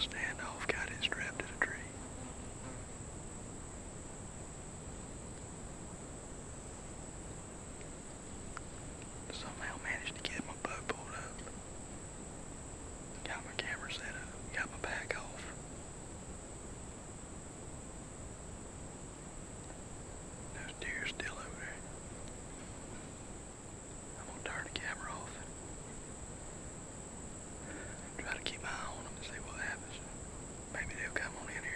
standoff, got it strapped to the tree. Somehow managed to get my bow pulled up. Got my camera set up, got my pack off. Those deer's still over there. I'm gonna turn the camera off and try to keep my eye on them and see what happens. Maybe they'll come on in here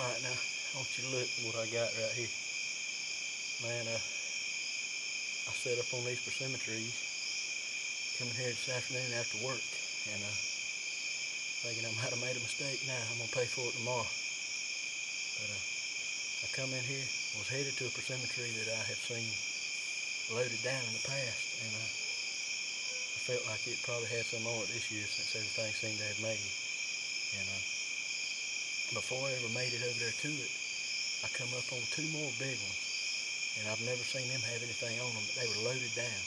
Alright, now I want you to look at what I got right here. Man, I set up on these persimmon trees coming here this afternoon after work, and thinking I might have made a mistake. Now I'm gonna pay for it tomorrow. But I come in here, was headed to a persimmon tree that I have seen loaded down in the past, and I felt like it probably had some on it this year since everything seemed to have made. And before I ever made it over there to it, I come up on two more big ones, and I've never seen them have anything on them, but they were loaded down,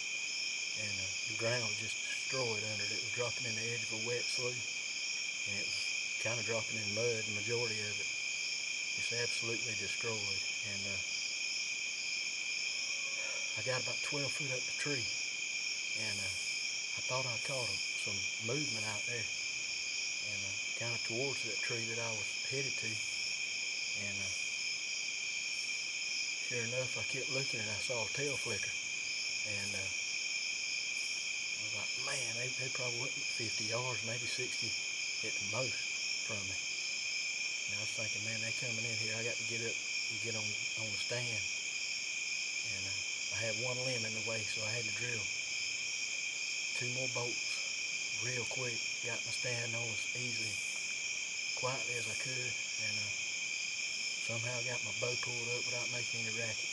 and the ground was just destroyed under it. It was dropping in the edge of a wet slough, and it was kind of dropping in mud, the majority of it. Just absolutely destroyed. And I got about 12 foot up the tree, and I thought I caught some movement out there, and kind of towards that tree that I was headed to. And sure enough, I kept looking and I saw a tail flicker, and I was like, man, they probably went 50 yards, maybe 60 at the most from me. And I was thinking, man, they coming in here. I got to get up and get on the stand, and I had one limb in the way, so I had to drill two more bolts real quick. Got my stand on as easily, quietly as I could, and somehow got my bow pulled up without making any racket.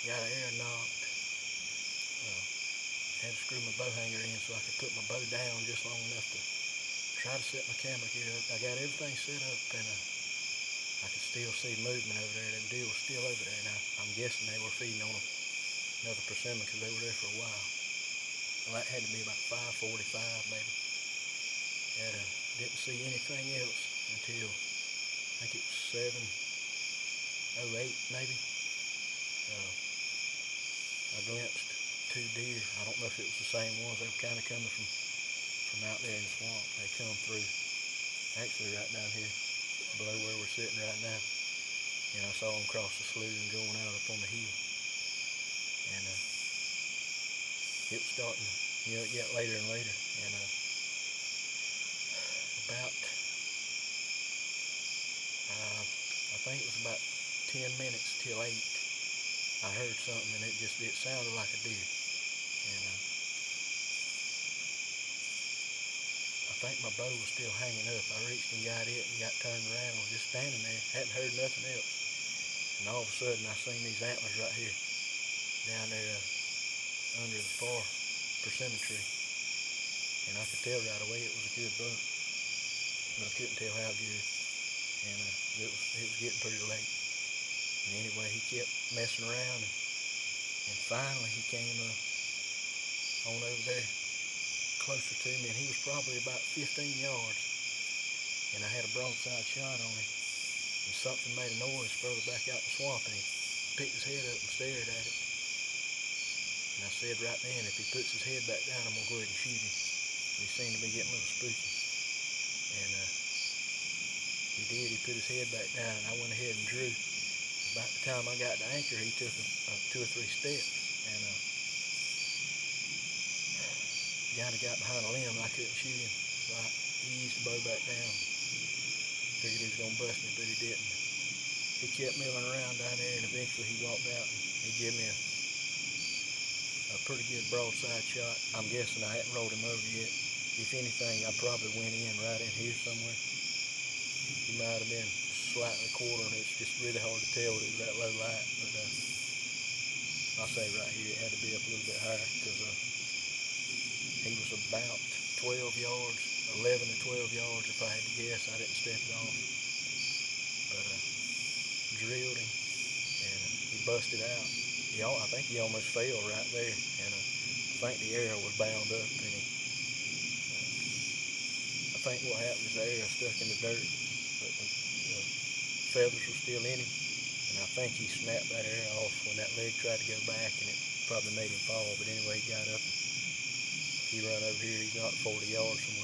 Got an air knocked. Had to screw my bow hanger in so I could put my bow down just long enough to try to set my camera gear up. I got everything set up, and I could still see movement over there. That deer was still over there, and I'm guessing they were feeding on another persimmon because they were there for a while. Well, that had to be about 5:45 maybe. Didn't see anything else until I think it was 7:08 maybe. I glimpsed two deer. I don't know if it was the same ones. They were kind of coming from out there in the swamp. They come through, actually right down here below where we're sitting right now. And I saw them cross the slough and going out up on the hill. And it was starting to get later and later. And about, I think it was about 10 minutes till 8, I heard something, and it sounded like a deer. And I think my bow was still hanging up. I reached and got it and got turned around and was just standing there. Hadn't heard nothing else. And all of a sudden I seen these antlers right here down there under the far persimmon tree. And I could tell right away it was a good buck, but I couldn't tell how good. And it was getting pretty late. And anyway, he kept messing around, and finally he came on over there closer to me, and he was probably about 15 yards. And I had a broadside shot on him, and something made a noise further back out the swamp, and he picked his head up and stared at it. And I said right then, if he puts his head back down, I'm going to go ahead and shoot him. And he seemed to be getting a little spooky. And he did. He put his head back down, and I went ahead and drew. About the time I got to anchor, he took 2 or 3 steps, and kind of got behind a limb. I couldn't shoot him, so I eased the bow back down. Figured he was going to bust me, but he didn't. He kept milling around down there, and eventually he walked out, and he gave me a pretty good broadside shot. I'm guessing I hadn't rolled him over yet. If anything, I probably went in right in here somewhere. He might have been slightly quartering. It's just really hard to tell with it was that low light, but I'll say right here it had to be up a little bit higher, because he was about 12 yards, 11 to 12 yards if I had to guess. I didn't step it off, but drilled him, and he busted out. I think he almost fell right there, and I think the arrow was bound up, and I think what happened is the arrow stuck in the dirt, but the feathers were still in him, and I think he snapped that arrow off when that leg tried to go back, and it probably made him fall. But anyway, he got up. He run over here. He's not 40 yards from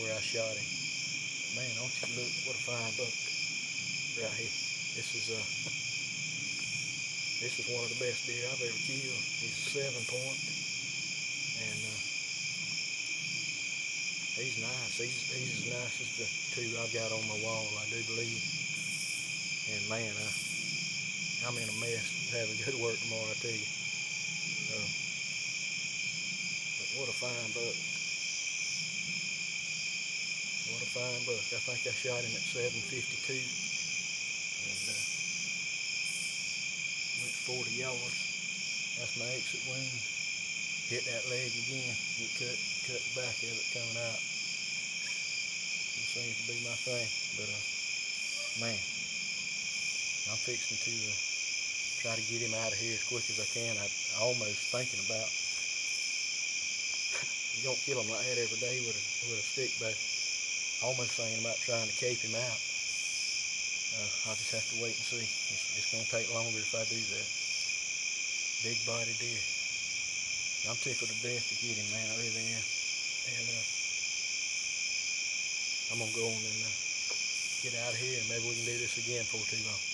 where I shot him. But man, don't you look, what a fine buck right here. This is one of the best deer I've ever killed. He's a 7-point, and he's nice. He's as nice as the two I've got on my wall, I do believe. And man, I'm in a mess having good work tomorrow, I tell you. But what a fine buck. What a fine buck. I think I shot him at 752 and went 40 yards. That's my exit wound. Hit that leg again. It cut the back of it coming out. It seems to be my thing. But man, I'm fixing to try to get him out of here as quick as I can. I almost thinking about, you don't kill him like that every day with a stick bow. Almost thinking about trying to cape him out. I'll just have to wait and see. It's going to take longer if I do that. Big body deer. I'm tickled to death to get him, man. I really am. And I'm going to go on and get out of here, and maybe we can do this again before too long.